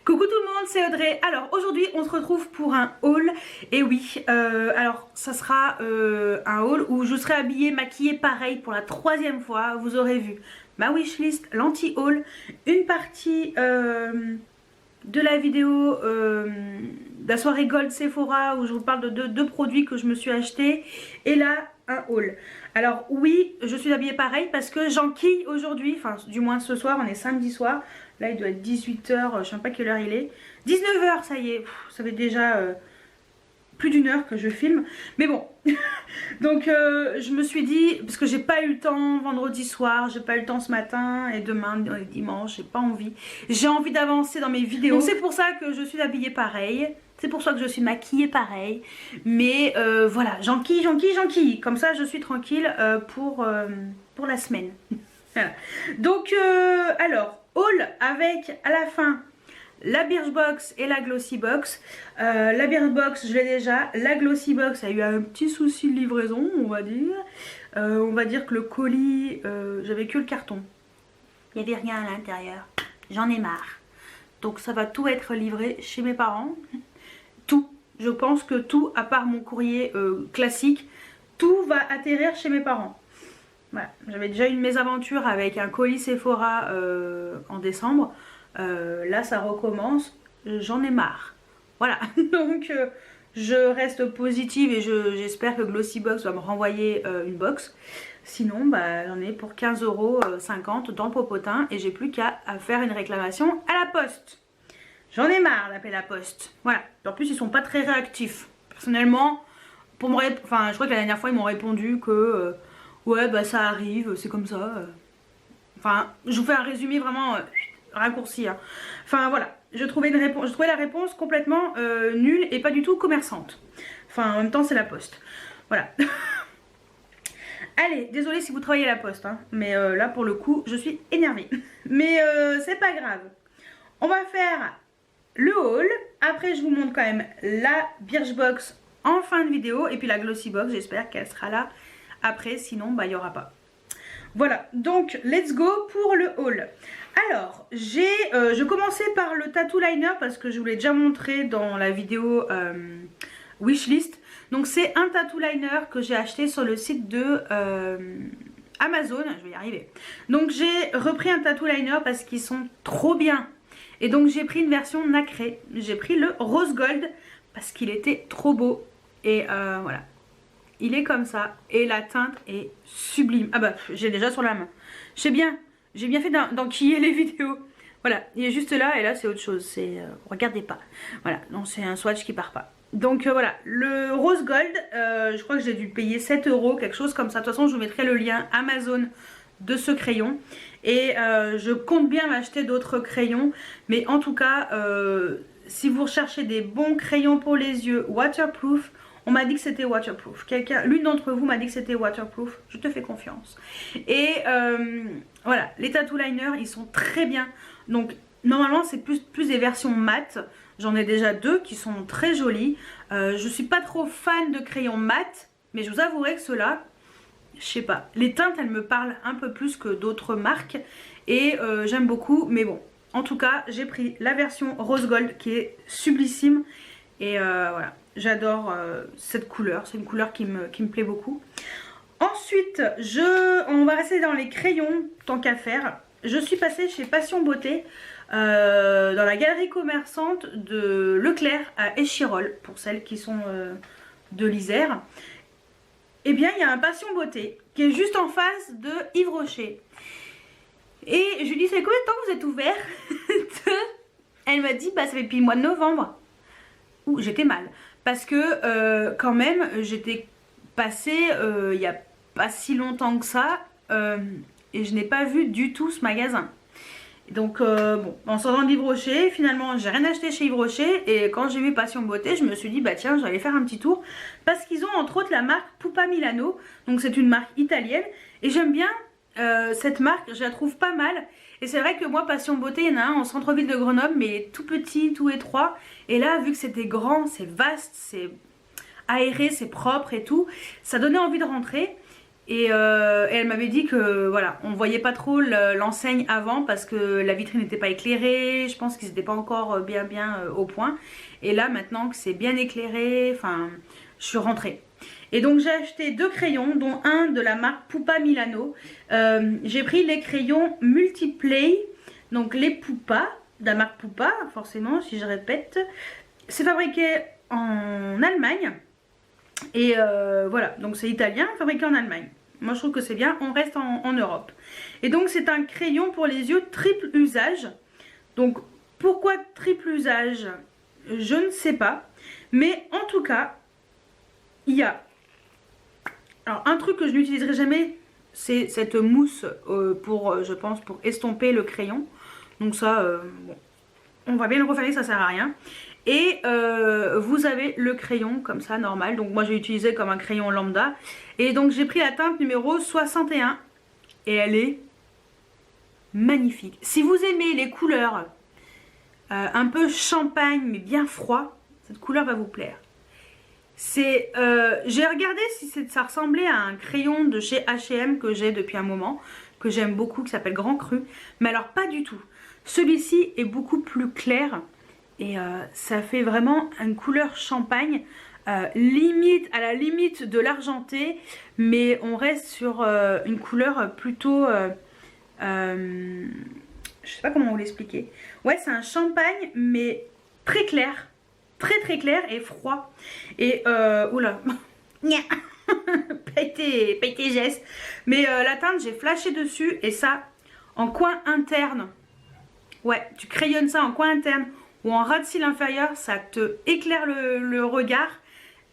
Coucou tout le monde, c'est Audrey. Alors aujourd'hui on se retrouve pour un haul. Et oui, alors ça sera un haul où je serai habillée, maquillée pareil pour la troisième fois. Vous aurez vu ma wishlist, l'anti-haul, une partie de la vidéo de la soirée Gold Sephora où je vous parle de deux produits que je me suis achetés. Et là un haul. Alors oui, je suis habillée pareil parce que j'enquille aujourd'hui, enfin du moins ce soir, on est samedi soir. Là il doit être 18 h, je sais pas quelle heure il est. 19 h, ça y est, ça fait déjà plus d'une heure que je filme. Mais bon, donc je me suis dit, parce que j'ai pas eu le temps vendredi soir, j'ai pas eu le temps ce matin et demain, dimanche, j'ai pas envie. J'ai envie d'avancer dans mes vidéos. C'est pour ça que je suis habillée pareil. C'est pour ça que je suis maquillée pareil. Mais voilà, j'enquille. Comme ça je suis tranquille pour la semaine. Voilà. Donc alors, haul avec à la fin la Birchbox et la Glossybox. La Birchbox je l'ai déjà. La Glossybox a eu un petit souci de livraison, on va dire. On va dire que le colis, j'avais que le carton. Il n'y avait rien à l'intérieur. J'en ai marre. Donc ça va tout être livré chez mes parents. Tout. Je pense que tout, à part mon courrier classique, tout va atterrir chez mes parents. Voilà. J'avais déjà eu une mésaventure avec un colis Sephora en décembre. Là ça recommence, j'en ai marre. Voilà, donc je reste positive et j'espère que Glossybox va me renvoyer une box. Sinon bah, j'en ai pour 15,50 € dans le popotin et j'ai plus qu'à faire une réclamation à la poste. J'en ai marre d'appeler la poste. Voilà, en plus ils sont pas très réactifs. Personnellement, pour me enfin je crois que la dernière fois ils m'ont répondu que ouais bah ça arrive, c'est comme ça. Enfin je vous fais un résumé vraiment raccourci hein. Enfin voilà, je trouvais la réponse complètement nulle et pas du tout commerçante. Enfin en même temps c'est la poste. Voilà. Allez, désolée si vous travaillez à la poste hein, mais là pour le coup je suis énervée. Mais c'est pas grave. On va faire le haul. Après je vous montre quand même la Birchbox en fin de vidéo. Et puis la Glossybox, j'espère qu'elle sera là après. Sinon bah il n'y aura pas. Voilà, donc let's go pour le haul. Alors, je commençais par le tattoo liner parce que je vous l'ai déjà montré dans la vidéo wishlist. Donc c'est un tattoo liner que j'ai acheté sur le site de Amazon. Je vais y arriver. Donc j'ai repris un tattoo liner parce qu'ils sont trop bien. Et donc j'ai pris une version nacrée. J'ai pris le rose gold parce qu'il était trop beau. Et voilà. Il est comme ça et la teinte est sublime. Ah bah j'ai déjà sur la main. J'ai bien fait d'enquiller les vidéos. Voilà, il est juste là et là c'est autre chose. C'est regardez pas. Voilà, non c'est un swatch qui part pas. Donc voilà, le rose gold, je crois que j'ai dû payer 7 €, quelque chose comme ça. De toute façon je vous mettrai le lien Amazon de ce crayon. Et je compte bien m'acheter d'autres crayons. Mais en tout cas, si vous recherchez des bons crayons pour les yeux waterproof, on m'a dit que c'était waterproof. L'une d'entre vous m'a dit que c'était waterproof. Je te fais confiance. Et voilà, les tattoo liners, ils sont très bien. Donc normalement, c'est plus des versions mat. J'en ai déjà deux qui sont très jolies. Je suis pas trop fan de crayons mat. Mais je vous avouerai que ceux-là, je sais pas. Les teintes, elles me parlent un peu plus que d'autres marques. Et j'aime beaucoup. Mais bon, en tout cas, j'ai pris la version rose gold qui est sublissime. Et voilà. J'adore cette couleur, c'est une couleur qui me plaît beaucoup. Ensuite, on va rester dans les crayons, tant qu'à faire. Je suis passée chez Passion Beauté, dans la galerie commerçante de Leclerc à Échirolles, pour celles qui sont de l'Isère. Eh bien, il y a un Passion Beauté qui est juste en face de Yves Rocher. Et je lui dis, ça fait combien de temps que vous êtes ouvert? Elle m'a dit, bah ça fait depuis le mois de novembre. Ouh, j'étais mal. Parce que quand même j'étais passée il n'y a pas si longtemps que ça et je n'ai pas vu du tout ce magasin. Donc bon, en sortant d'Yves Rocher, finalement j'ai rien acheté chez Yves Rocher. Et quand j'ai vu Passion Beauté, je me suis dit bah tiens, je vais aller faire un petit tour. Parce qu'ils ont entre autres la marque Pupa Milano. Donc c'est une marque italienne. Et j'aime bien cette marque, je la trouve pas mal. Et c'est vrai que moi Passion Beauté, il y en a un en centre-ville de Grenoble, mais il est tout petit, tout étroit. Et là vu que c'était grand, c'est vaste, c'est aéré, c'est propre et tout, ça donnait envie de rentrer. Et elle m'avait dit que voilà, on voyait pas trop l'enseigne avant parce que la vitrine n'était pas éclairée. Je pense qu'ils n'étaient pas encore bien au point. Et là maintenant que c'est bien éclairé, enfin je suis rentrée. Et donc j'ai acheté 2 crayons, dont un de la marque Pupa Milano. J'ai pris les crayons Multiplay, donc les Pupa, de la marque Pupa, forcément si je répète. C'est fabriqué en Allemagne. Et voilà, donc c'est italien, fabriqué en Allemagne. Moi je trouve que c'est bien, on reste en Europe. Et donc c'est un crayon pour les yeux triple usage. Donc pourquoi triple usage? Je ne sais pas. Mais en tout cas, il y a... Alors un truc que je n'utiliserai jamais, c'est cette mousse pour, je pense, pour estomper le crayon. Donc ça, bon, on va bien le refaire, ça sert à rien. Et vous avez le crayon comme ça normal, donc moi j'ai utilisé comme un crayon lambda. Et donc j'ai pris la teinte numéro 61 et elle est magnifique. Si vous aimez les couleurs un peu champagne mais bien froid, cette couleur va vous plaire. C'est, j'ai regardé si ça ressemblait à un crayon de chez H&M que j'ai depuis un moment, que j'aime beaucoup, qui s'appelle Grand Cru, mais alors pas du tout. Celui-ci est beaucoup plus clair. Et ça fait vraiment une couleur champagne, limite à la limite de l'argenté, mais on reste sur une couleur plutôt, je sais pas comment vous l'expliquer. Ouais, c'est un champagne mais très clair, très clair et froid. Et oula, pas été geste. Mais la teinte, j'ai flashé dessus et ça en coin interne. Ouais, tu crayonnes ça en coin interne ou en ras de cils inférieur, ça te éclaire le regard,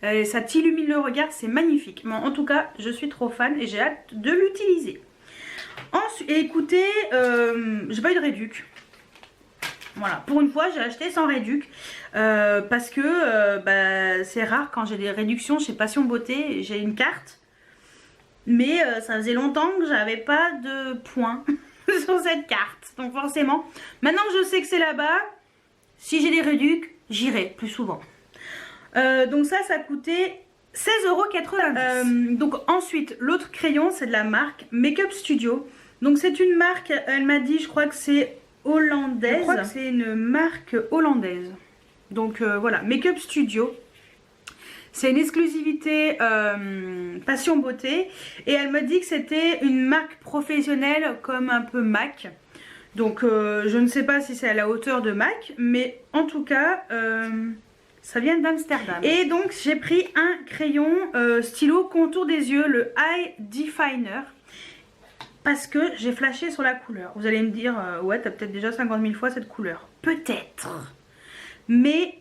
ça t'illumine le regard, c'est magnifique. Bon, en tout cas, je suis trop fan et j'ai hâte de l'utiliser. Ensuite, écoutez, j'ai pas eu de réduc. Voilà, pour une fois, j'ai acheté sans réduc parce que bah, c'est rare quand j'ai des réductions chez Passion Beauté, j'ai une carte. Mais ça faisait longtemps que j'avais pas de points sur cette carte. Donc forcément, maintenant que je sais que c'est là-bas, si j'ai des réducs, j'irai plus souvent. Donc ça coûtait 16,90 €. Donc ensuite, l'autre crayon, c'est de la marque Make-up Studio. Donc c'est une marque, elle m'a dit, je crois que c'est hollandaise. Je crois que c'est une marque hollandaise. Donc voilà, Make-up Studio. C'est une exclusivité Passion Beauté. Et elle m'a dit que c'était une marque professionnelle comme un peu MAC. Donc je ne sais pas si c'est à la hauteur de MAC, mais en tout cas ça vient d'Amsterdam. Et donc j'ai pris un crayon stylo contour des yeux, le Eye Definer, parce que j'ai flashé sur la couleur. Vous allez me dire ouais, t'as peut-être déjà 50 000 fois cette couleur. Peut-être. Mais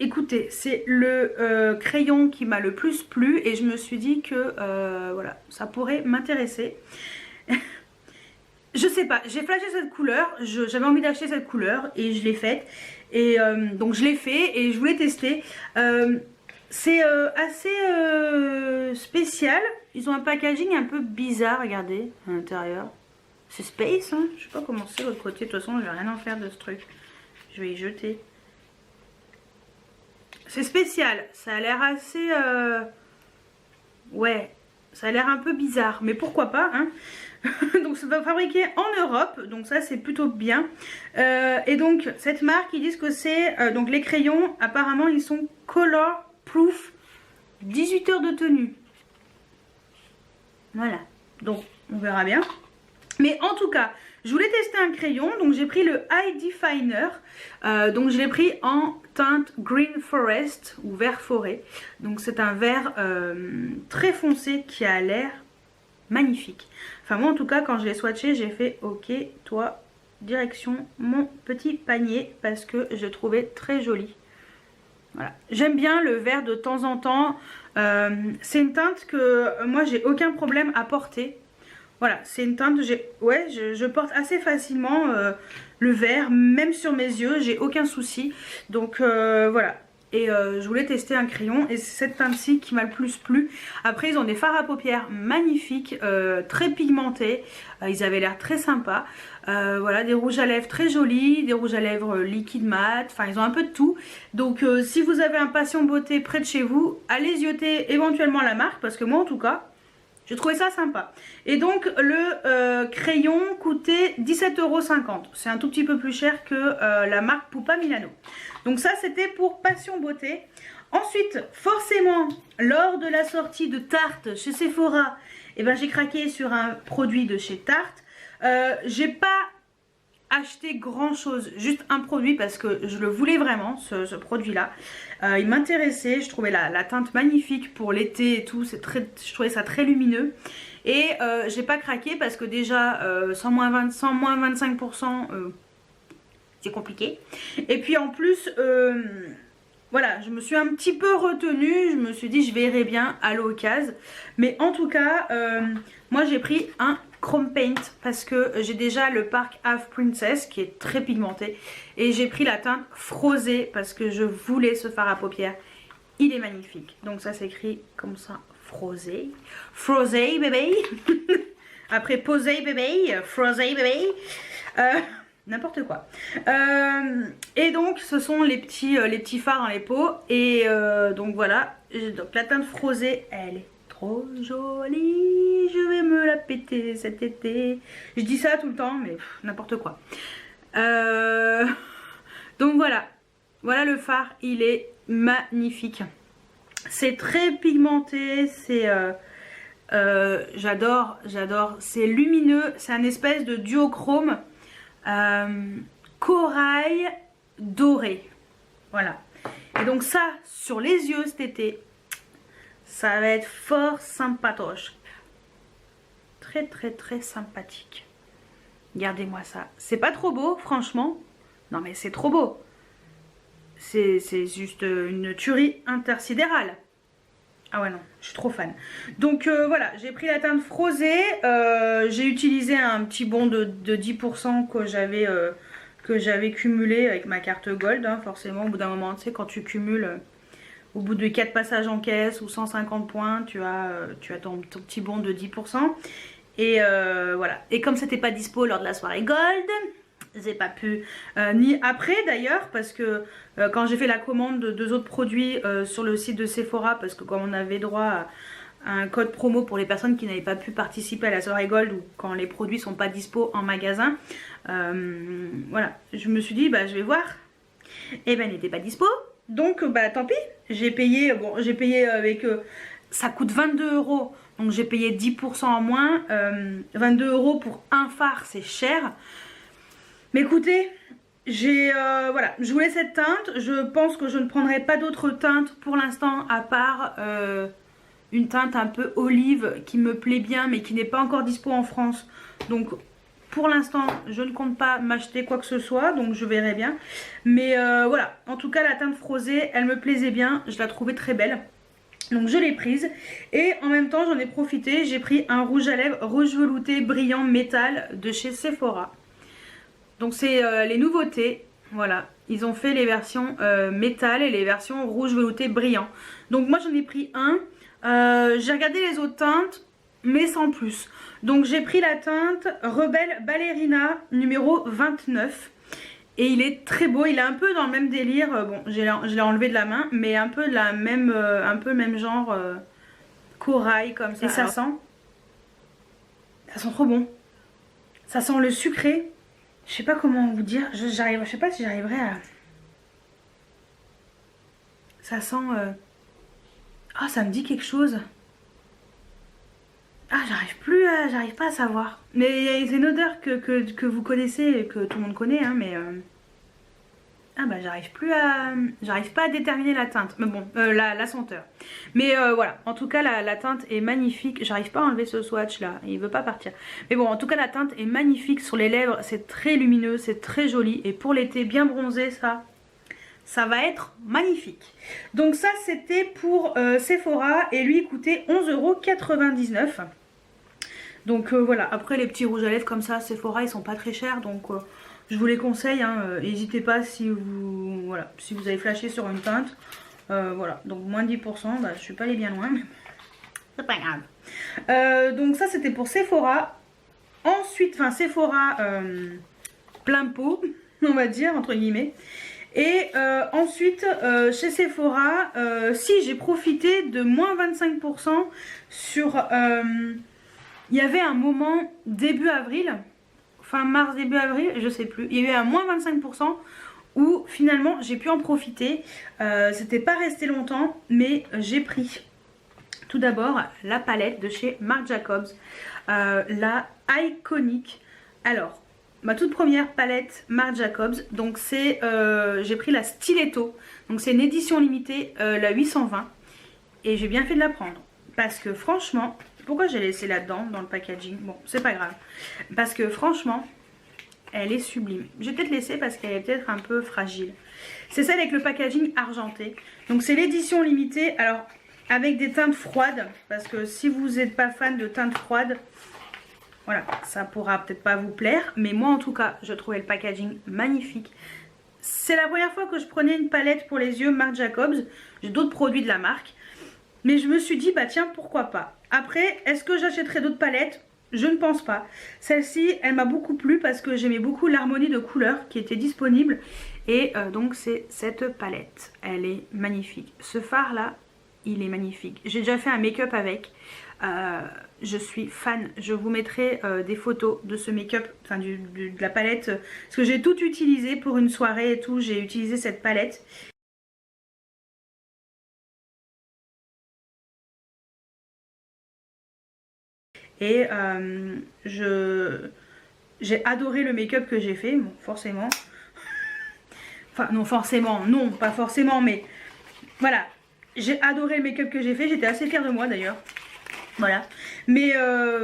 écoutez, c'est le crayon qui m'a le plus plu et je me suis dit que voilà, ça pourrait m'intéresser. Je sais pas, j'ai flashé cette couleur, j'avais envie d'acheter cette couleur et je l'ai faite. Et donc je l'ai fait et je voulais tester. C'est assez spécial. Ils ont un packaging un peu bizarre, regardez, à l'intérieur. C'est space, hein. Je sais pas comment c'est de l'autre côté. De toute façon, je vais rien en faire de ce truc. Je vais y jeter. C'est spécial. Ça a l'air assez... Ouais, ça a l'air un peu bizarre. Mais pourquoi pas, hein. Donc ça va fabriquer en Europe, donc ça c'est plutôt bien. Et donc cette marque, ils disent que c'est donc les crayons, apparemment ils sont color proof, 18 heures de tenue. Voilà, donc on verra bien. Mais en tout cas, je voulais tester un crayon, donc j'ai pris le Eye Definer. Donc je l'ai pris en teinte Green Forest ou vert forêt. Donc c'est un vert très foncé qui a l'air magnifique. Enfin moi en tout cas quand je l'ai swatché, j'ai fait ok, toi direction mon petit panier parce que je le trouvais très joli. Voilà, j'aime bien le vert de temps en temps. C'est une teinte que moi j'ai aucun problème à porter. Voilà, c'est une teinte, je porte assez facilement le vert, même sur mes yeux, j'ai aucun souci. Donc voilà. Et je voulais tester un crayon et c'est cette teinte-ci qui m'a le plus plu. Après ils ont des fards à paupières magnifiques, très pigmentés, ils avaient l'air très sympas. Voilà, des rouges à lèvres très jolis, des rouges à lèvres liquide mat, enfin ils ont un peu de tout. Donc si vous avez un Passion Beauté près de chez vous, allez zioter éventuellement la marque parce que moi en tout cas, Je trouvais ça sympa. Et donc le crayon coûtait 17,50 €. C'est un tout petit peu plus cher que la marque Pupa Milano. Donc ça c'était pour Passion Beauté. Ensuite, forcément, lors de la sortie de Tarte chez Sephora, eh ben, j'ai craqué sur un produit de chez Tarte. J'ai pas acheté grand chose, juste un produit parce que je le voulais vraiment, ce produit là. Il m'intéressait, je trouvais la teinte magnifique pour l'été et tout, je trouvais ça très lumineux. Et j'ai pas craqué parce que déjà sans moins 25%, c'est compliqué. Et puis en plus... voilà, je me suis un petit peu retenue, je me suis dit je verrai bien à l'occasion. Mais en tout cas, moi j'ai pris un Chrome Paint parce que j'ai déjà le Park Half Princess qui est très pigmenté. Et j'ai pris la teinte Frosé parce que je voulais ce fard à paupières. Il est magnifique. Donc ça s'écrit comme ça, Frosé. Frosé bébé. Après posé bébé, Frosé bébé. N'importe quoi. Et donc ce sont les petits fards dans les pots. Et donc voilà. Donc la teinte Frosé, elle est trop jolie. Je vais me la péter cet été. Je dis ça tout le temps, mais n'importe quoi. Donc voilà. Voilà le fard. Il est magnifique. C'est très pigmenté. C'est... j'adore. C'est lumineux. C'est un espèce de duochrome. Corail doré, voilà. Et donc ça sur les yeux cet été, ça va être fort sympatoche, très sympathique. Regardez-moi ça, c'est pas trop beau franchement, non mais c'est trop beau, c'est juste une tuerie intersidérale. Ah ouais non, je suis trop fan. Donc voilà, j'ai pris la teinte Frosé. J'ai utilisé un petit bon de 10% que j'avais cumulé avec ma carte Gold. Hein, forcément, au bout d'un moment, tu sais, quand tu cumules, au bout de 4 passages en caisse ou 150 points, tu as ton petit bon de 10%. Et voilà. Et comme c'était pas dispo lors de la soirée Gold... j'ai pas pu, ni après d'ailleurs, parce que quand j'ai fait la commande de 2 autres produits sur le site de Sephora, parce que comme on avait droit à un code promo pour les personnes qui n'avaient pas pu participer à la soirée Gold ou quand les produits sont pas dispo en magasin, voilà, je me suis dit bah je vais voir, et ben elle n'était pas dispo, donc bah tant pis, j'ai payé, bon j'ai payé avec, ça coûte 22 €, donc j'ai payé 10% en moins, 22 € pour un fard c'est cher. Mais écoutez, voilà, je voulais cette teinte. Je pense que je ne prendrai pas d'autres teintes pour l'instant à part une teinte un peu olive qui me plaît bien mais qui n'est pas encore dispo en France. Donc pour l'instant je ne compte pas m'acheter quoi que ce soit, donc je verrai bien. Mais voilà, en tout cas la teinte Frosé, elle me plaisait bien, je la trouvais très belle. Donc je l'ai prise et en même temps j'en ai profité, j'ai pris un rouge à lèvres rouge velouté brillant métal de chez Sephora. Donc c'est les nouveautés, voilà, ils ont fait les versions métal et les versions rouge velouté brillant. Donc moi j'en ai pris un, j'ai regardé les autres teintes, mais sans plus. Donc j'ai pris la teinte Rebelle Ballerina numéro 29. Et il est très beau, il est un peu dans le même délire, bon je l'ai enlevé de la main, mais un peu le même genre corail comme ça. Et ça sent trop bon, ça sent le sucré. Je sais pas comment vous dire, je sais pas si j'arriverai à... Ça sent... Ah, ça me dit quelque chose. Ah, j'arrive pas à savoir. Mais c'est une odeur que vous connaissez et que tout le monde connaît, hein, mais... Ah bah j'arrive pas à déterminer la teinte, mais bon, la senteur. Mais voilà, en tout cas la teinte est magnifique. J'arrive pas à enlever ce swatch là, il veut pas partir. Mais bon, en tout cas la teinte est magnifique sur les lèvres, c'est très lumineux, c'est très joli. Et pour l'été bien bronzé, ça va être magnifique. Donc ça c'était pour Sephora et lui il coûtait 11,99 €. Donc voilà, après les petits rouges à lèvres comme ça, Sephora ils sont pas très chers, donc... je vous les conseille, n'hésitez pas si vous avez flashé sur une teinte. Voilà, donc moins de 10%, bah, je suis pas allée bien loin, mais c'est pas grave. Donc ça c'était pour Sephora. Ensuite, Sephora plein pot, on va dire, entre guillemets. Et ensuite chez Sephora, si j'ai profité de moins 25% sur... il y avait un moment début avril, fin mars, début avril, je sais plus. Il y a eu un moins 25% où finalement j'ai pu en profiter. C'était pas resté longtemps, mais j'ai pris tout d'abord la palette de chez Marc Jacobs, la Iconic. Alors, ma toute première palette Marc Jacobs, donc c'est, j'ai pris la Stiletto, donc c'est une édition limitée, la 820, et j'ai bien fait de la prendre, parce que franchement, pourquoi j'ai laissé là-dedans, dans le packaging, bon, c'est pas grave, parce que franchement, elle est sublime. J'ai peut-être laissé parce qu'elle est peut-être un peu fragile. C'est celle avec le packaging argenté, donc c'est l'édition limitée, alors avec des teintes froides, parce que si vous n'êtes pas fan de teintes froides, voilà, ça pourra peut-être pas vous plaire, mais moi en tout cas, je trouvais le packaging magnifique. C'est la première fois que je prenais une palette pour les yeux Marc Jacobs. J'ai d'autres produits de la marque, mais je me suis dit, bah tiens, pourquoi pas. Après, est-ce que j'achèterai d'autres palettes? Je ne pense pas. Celle-ci, elle m'a beaucoup plu parce que j'aimais beaucoup l'harmonie de couleurs qui était disponible. Et donc c'est cette palette, elle est magnifique. Ce fard là, il est magnifique. J'ai déjà fait un make-up avec. Je suis fan. Je vous mettrai des photos de ce make-up, enfin de la palette. Parce que j'ai tout utilisé pour une soirée et tout. J'ai utilisé cette palette. Et j'ai adoré le make-up que j'ai fait. Bon, forcément. Enfin, non, forcément. Non, pas forcément, mais voilà. J'ai adoré le make-up que j'ai fait. J'étais assez fière de moi d'ailleurs. Voilà, mais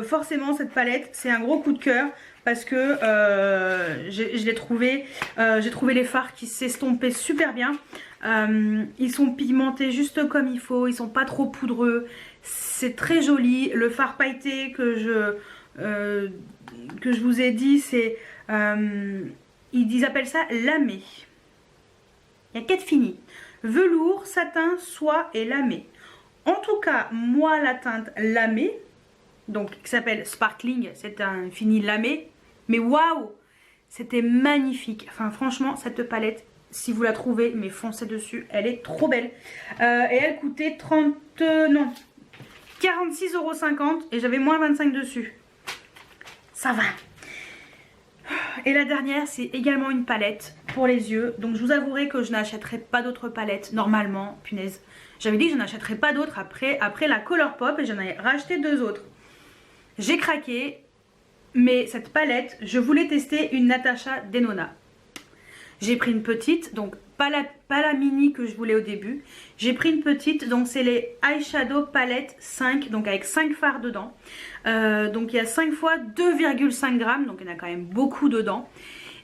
forcément cette palette c'est un gros coup de cœur parce que je l'ai trouvé, j'ai trouvé les fards qui s'estompaient super bien. Ils sont pigmentés juste comme il faut, ils sont pas trop poudreux, c'est très joli. Le fard pailleté que je vous ai dit, c'est ils appellent ça lamé. Il y a 4 finis: velours, satin, soie et lamé. En tout cas, moi, la teinte lamé, donc qui s'appelle Sparkling, c'est un fini lamé. Mais waouh, c'était magnifique. Enfin, franchement, cette palette, si vous la trouvez, mais foncez dessus, elle est trop belle. Et elle coûtait 46,50 € et j'avais moins 25 dessus. Ça va. Et la dernière, c'est également une palette pour les yeux. Donc je vous avouerai que je n'achèterai pas d'autres palettes normalement. Punaise, j'avais dit que je n'achèterais pas d'autres après la Colourpop et j'en ai racheté 2 autres. J'ai craqué, mais cette palette, je voulais tester une Natasha Denona. J'ai pris une petite, donc pas la mini que je voulais au début. J'ai pris une petite, donc c'est les Eyeshadow Palette 5, donc avec 5 fards dedans. Donc il y a 5 fois 2,5 grammes, donc il y en a quand même beaucoup dedans.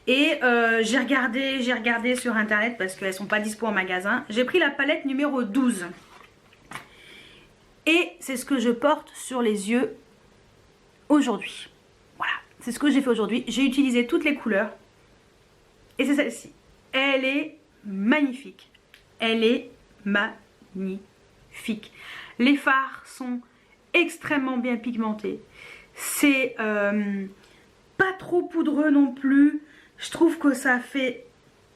Et j'ai regardé sur internet parce qu'elles sont pas dispo en magasin. J'ai pris la palette numéro 12. Et c'est ce que je porte sur les yeux aujourd'hui. Voilà, c'est ce que j'ai fait aujourd'hui. J'ai utilisé toutes les couleurs. Et c'est celle-ci. Elle est magnifique. Elle est magnifique. Les fards sont extrêmement bien pigmentés. C'est pas trop poudreux non plus. Je trouve que ça fait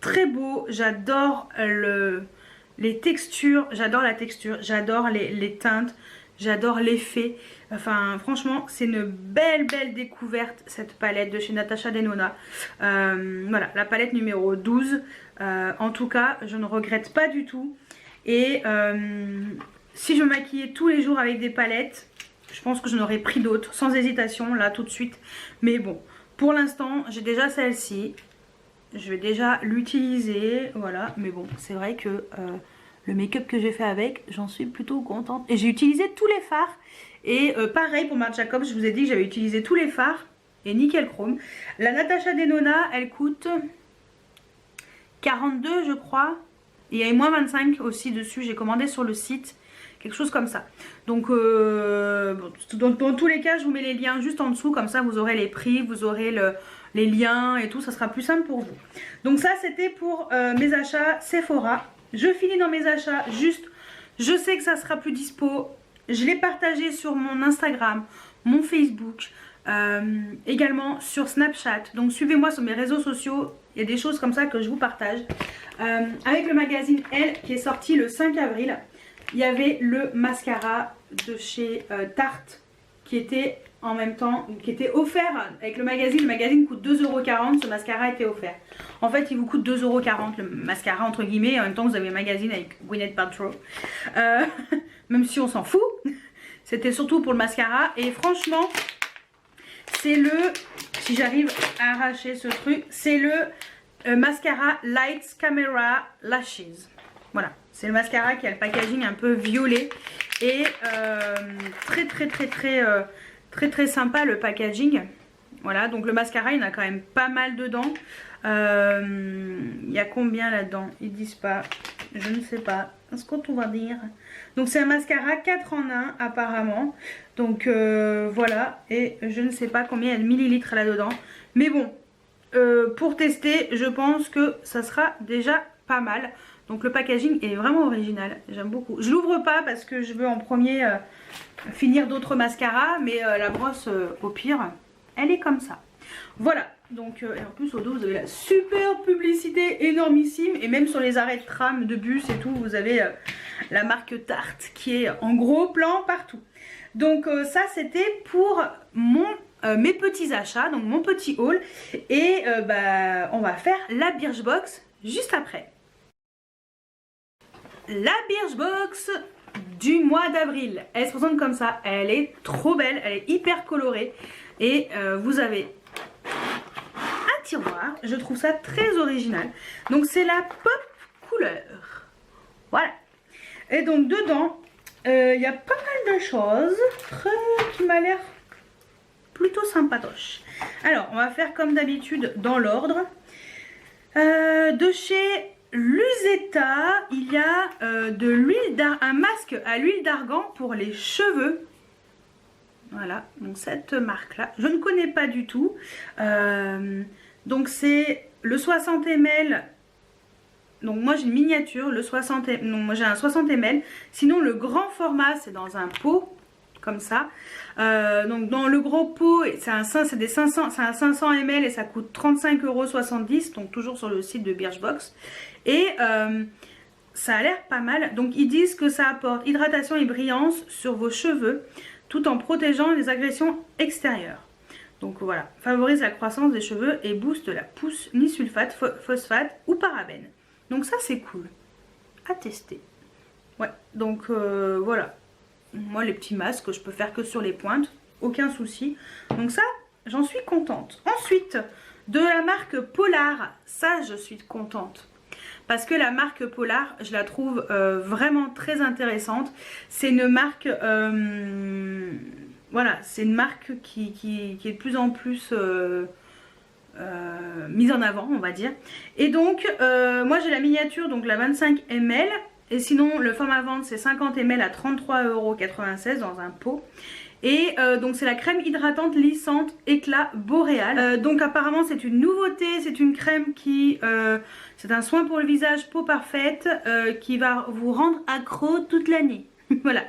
très beau. J'adore les textures. J'adore la texture. J'adore les teintes. J'adore l'effet. Enfin, franchement, c'est une belle découverte, cette palette de chez Natasha Denona. Voilà, la palette numéro 12. En tout cas, je ne regrette pas du tout. Et si je me maquillais tous les jours avec des palettes, je pense que j'en aurais pris d'autres, sans hésitation, là, tout de suite. Mais bon, pour l'instant, j'ai déjà celle-ci. Je vais déjà l'utiliser, voilà. Mais bon, c'est vrai que le make-up que j'ai fait avec, j'en suis plutôt contente. Et j'ai utilisé tous les fards. Et pareil pour Marc Jacobs, je vous ai dit que j'avais utilisé tous les fards. Et nickel chrome. La Natasha Denona, elle coûte 42 je crois. Et il y avait moins 25 aussi dessus, j'ai commandé sur le site. Quelque chose comme ça. Donc dans tous les cas, je vous mets les liens juste en dessous. Comme ça, vous aurez les prix, vous aurez les liens et tout. Ça sera plus simple pour vous. Donc ça, c'était pour mes achats Sephora. Je finis dans mes achats. Juste, je sais que ça sera plus dispo. Je l'ai partagé sur mon Instagram, mon Facebook, également sur Snapchat. Donc suivez-moi sur mes réseaux sociaux, il y a des choses comme ça que je vous partage. Avec le magazine Elle qui est sorti le 5 avril, il y avait le mascara de chez Tarte qui était en même temps, qui était offert avec le magazine. Le magazine coûte 2,40 €, ce mascara était offert. En fait il vous coûte 2,40 € le mascara entre guillemets, et en même temps vous avez le magazine avec Gwyneth Paltrow. Même si on s'en fout, c'était surtout pour le mascara. Et franchement c'est le, si j'arrive à arracher ce truc, c'est le mascara Lights Camera Lashes. Voilà, c'est le mascara qui a le packaging un peu violet et très sympa le packaging. Voilà, donc le mascara il y en a quand même pas mal dedans. Il y a combien là-dedans? Ils disent pas, je ne sais pas. Est-ce qu'on va dire? Donc c'est un mascara 4 en 1 apparemment. Donc voilà, et je ne sais pas combien il y a de millilitres là-dedans. Mais bon, pour tester, je pense que ça sera déjà pas mal. Donc le packaging est vraiment original, j'aime beaucoup. Je l'ouvre pas parce que je veux en premier finir d'autres mascaras, mais la brosse au pire, elle est comme ça. Voilà, donc et en plus au dos vous avez la super publicité énormissime, et même sur les arrêts de tram, de bus et tout, vous avez la marque Tarte qui est en gros plan partout. Donc ça c'était pour mes petits achats, donc mon petit haul, et on va faire la Birchbox juste après. La Birchbox du mois d'avril, elle se présente comme ça, elle est trop belle, elle est hyper colorée, et vous avez un tiroir, je trouve ça très original. Donc c'est la pop couleur, voilà. Et donc dedans il y a pas mal de choses qui m'a l'air plutôt sympatoche. Alors on va faire comme d'habitude dans l'ordre. De chez Luseta, il y a de l'huile un masque à l'huile d'argan pour les cheveux. Voilà, donc cette marque là, je ne connais pas du tout. Donc c'est le 60 ml. Donc moi j'ai une miniature, le 60 ml, non, moi j'ai un 60 ml. Sinon le grand format c'est dans un pot comme ça. Donc dans le gros pot c'est un 500 ml et ça coûte 35,70 €, donc toujours sur le site de Birchbox. Et ça a l'air pas mal. Donc ils disent que ça apporte hydratation et brillance sur vos cheveux tout en protégeant les agressions extérieures. Donc voilà, favorise la croissance des cheveux et booste la pousse, ni sulfate, phosphate ou parabène. Donc ça c'est cool à tester. Ouais, donc voilà. Moi les petits masques je peux faire que sur les pointes, aucun souci. Donc ça j'en suis contente. Ensuite de la marque Polar, ça je suis contente. Parce que la marque Polar, je la trouve vraiment très intéressante. C'est une marque, voilà, c'est une marque qui est de plus en plus mise en avant, on va dire. Et donc, moi j'ai la miniature, donc la 25 ml. Et sinon, le format vente, c'est 50 ml à 33,96 € dans un pot. Et donc c'est la crème hydratante lissante éclat boréal. Donc apparemment c'est une nouveauté, c'est une crème qui... c'est un soin pour le visage, peau parfaite, qui va vous rendre accro toute l'année. Voilà.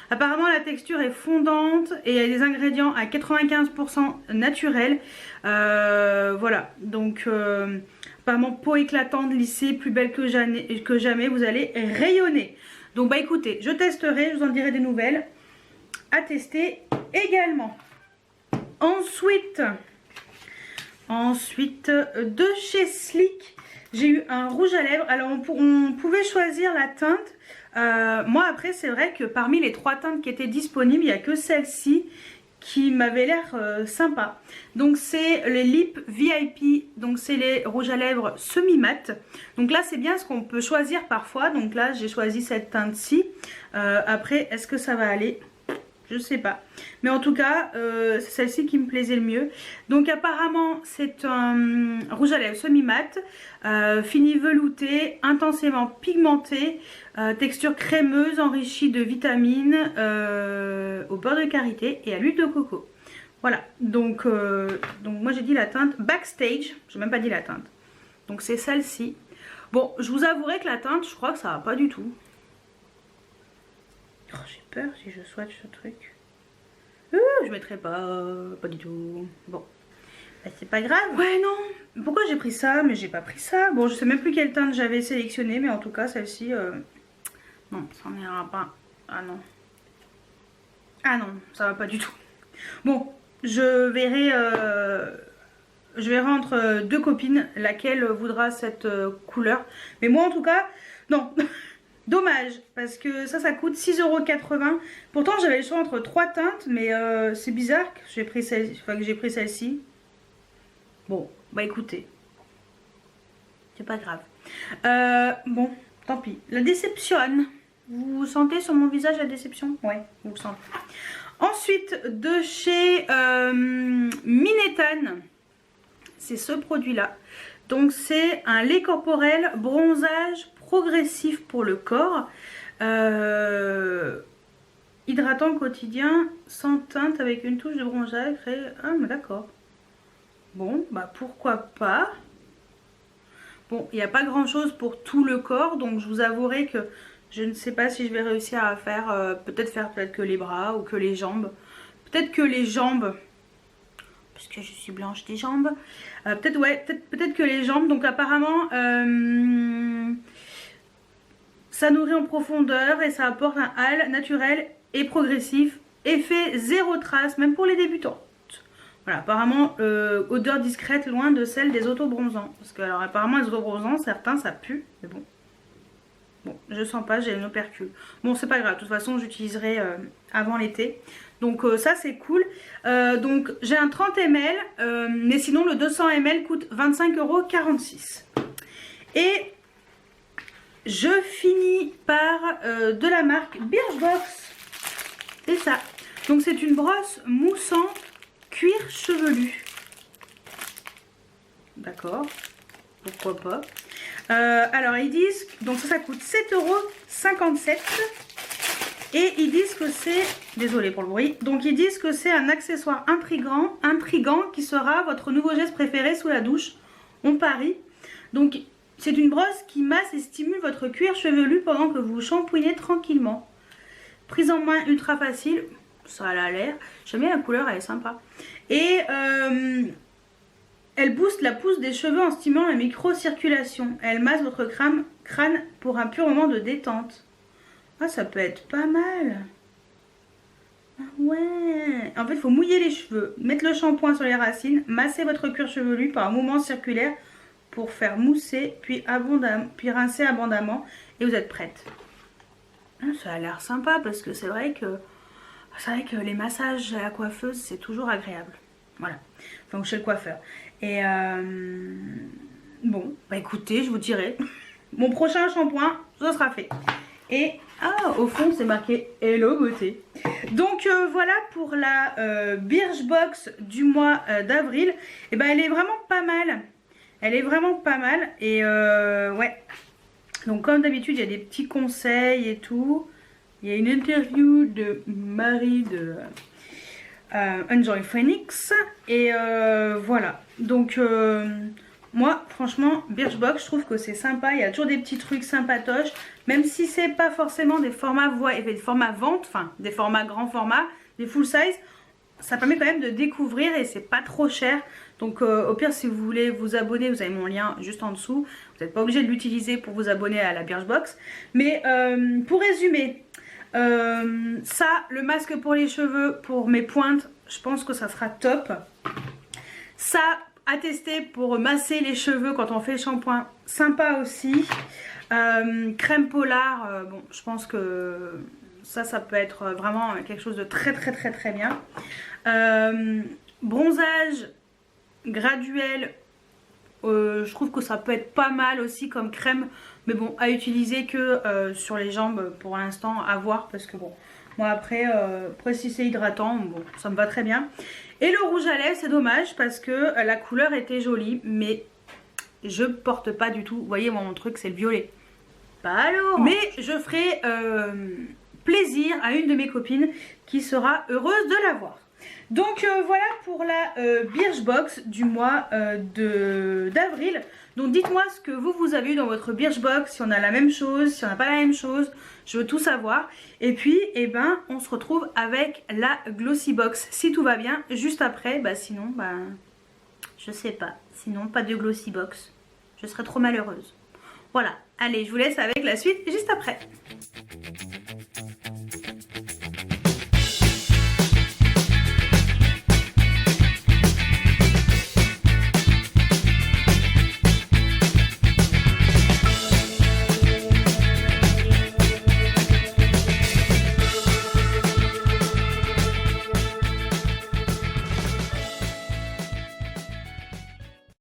Apparemment la texture est fondante et il y a des ingrédients à 95% naturels. Voilà. Donc apparemment peau éclatante, lissée, plus belle que jamais, vous allez rayonner. Donc bah écoutez, je testerai, je vous en dirai des nouvelles. À tester également. Ensuite de chez Sleek, j'ai eu un rouge à lèvres. Alors on pouvait choisir la teinte. Moi après c'est vrai que parmi les 3 teintes qui étaient disponibles, il n'y a que celle-ci qui m'avait l'air sympa. Donc c'est les Lip VIP, donc c'est les rouges à lèvres semi-mat. Donc là c'est bien ce qu'on peut choisir parfois. Donc là j'ai choisi cette teinte-ci. Après est-ce que ça va aller ? Je sais pas, mais en tout cas c'est celle-ci qui me plaisait le mieux. Donc apparemment c'est un rouge à lèvres semi-mat, fini velouté, intensément pigmenté, texture crémeuse enrichie de vitamines, au beurre de karité et à l'huile de coco. Voilà, donc moi j'ai dit la teinte Backstage, j'ai même pas dit la teinte. Donc c'est celle-ci. Bon, je vous avouerai que la teinte, je crois que ça va pas du tout. Oh, j'ai peur si je swatch ce truc. je mettrai pas du tout. Bon, bah, c'est pas grave. Ouais, non, pourquoi j'ai pris ça? Mais j'ai pas pris ça. Bon, je sais même plus quelle teinte j'avais sélectionné, mais en tout cas, celle-ci, non, ça n'ira pas. Ah non. Ah non, ça va pas du tout. Bon, je verrai entre deux copines laquelle voudra cette couleur. Mais moi en tout cas, non. Dommage, parce que ça coûte 6,80 €. Pourtant j'avais le choix entre trois teintes, mais c'est bizarre que j'ai pris celle-ci. Bon, bah écoutez. C'est pas grave. Bon, tant pis. La déception. Vous sentez sur mon visage la déception? Ouais, vous le sentez. Ensuite, de chez Minetan, c'est ce produit-là. Donc, c'est un lait corporel bronzage progressif pour le corps. Hydratant quotidien, sans teinte, avec une touche de bronzage. Ah, mais d'accord. Bon, bah pourquoi pas. Bon, il n'y a pas grand-chose pour tout le corps, donc je vous avouerai que je ne sais pas si je vais réussir à faire, peut-être que les bras ou que les jambes. Peut-être que les jambes, parce que je suis blanche des jambes. Peut-être que les jambes, donc apparemment, ça nourrit en profondeur et ça apporte un hâle naturel et progressif. Effet zéro trace, même pour les débutants. Voilà, apparemment, odeur discrète, loin de celle des autobronzants. Parce que, alors, apparemment, les autobronzants, certains, ça pue, mais bon. Bon, je sens pas, j'ai une opercule. Bon, c'est pas grave, de toute façon, j'utiliserai avant l'été. Donc, ça, c'est cool. Donc, j'ai un 30 ml, mais sinon, le 200 ml coûte 25,46 €. Et je finis par de la marque Birchbox. C'est ça. Donc, c'est une brosse moussant cuir chevelu. D'accord, pourquoi pas. Alors ils disent, donc ça coûte 7,57 €. Et ils disent que c'est, désolé pour le bruit, donc ils disent que c'est un accessoire intrigant qui sera votre nouveau geste préféré sous la douche. On parie. Donc c'est une brosse qui masse et stimule votre cuir chevelu pendant que vous shampouinez tranquillement. Prise en main ultra facile. Ça a l'air. J'aime bien la couleur, elle est sympa. Et elle booste la pousse des cheveux en stimulant la microcirculation. Elle masse votre crâne pour un pur moment de détente. Ah, ça peut être pas mal. Ah ouais. En fait, il faut mouiller les cheveux, mettre le shampoing sur les racines, masser votre cuir chevelu par un mouvement circulaire pour faire mousser, puis rincer abondamment. Et vous êtes prête. Ah, ça a l'air sympa parce que c'est vrai que les massages à la coiffeuse, c'est toujours agréable. Voilà. Donc chez le coiffeur. Et bon, bah écoutez, je vous dirai. Mon prochain shampoing, ça sera fait. Et au fond, c'est marqué Hello Beauté. Donc voilà pour la Birchbox du mois d'avril. Et ben elle est vraiment pas mal. Elle est vraiment pas mal. Et ouais. Donc comme d'habitude, il y a des petits conseils et tout. Il y a une interview de Marie de Enjoy Phoenix. Et voilà. Donc moi franchement Birchbox, je trouve que c'est sympa. Il y a toujours des petits trucs sympatoches. Même si c'est pas forcément des formats vente, enfin des formats grand format, des full size. Ça permet quand même de découvrir et c'est pas trop cher. Donc au pire, si vous voulez vous abonner, vous avez mon lien juste en dessous. Vous n'êtes pas obligé de l'utiliser pour vous abonner à la Birchbox. Mais pour résumer, ça, le masque pour les cheveux, pour mes pointes, je pense que ça sera top. Ça, à tester pour masser les cheveux quand on fait le shampoing, sympa aussi. Crème polar, bon, je pense que ça peut être vraiment quelque chose de très bien. Bronzage graduel, je trouve que ça peut être pas mal aussi comme crème, mais bon, à utiliser que sur les jambes pour l'instant, à voir, parce que bon, moi après si c'est hydratant, bon, ça me va très bien. Et le rouge à lèvres, c'est dommage parce que la couleur était jolie, mais je porte pas du tout. Vous voyez, moi mon truc c'est le violet, pas l'orange. Mais je ferai plaisir à une de mes copines qui sera heureuse de l'avoir. Donc voilà pour la Birchbox du mois d'avril. Donc dites-moi ce que vous avez eu dans votre Birchbox, si on a la même chose, si on n'a pas la même chose, je veux tout savoir. Et puis eh ben on se retrouve avec la Glossybox si tout va bien juste après. Sinon je sais pas, sinon pas de Glossybox, je serais trop malheureuse. Voilà, allez je vous laisse avec la suite juste après.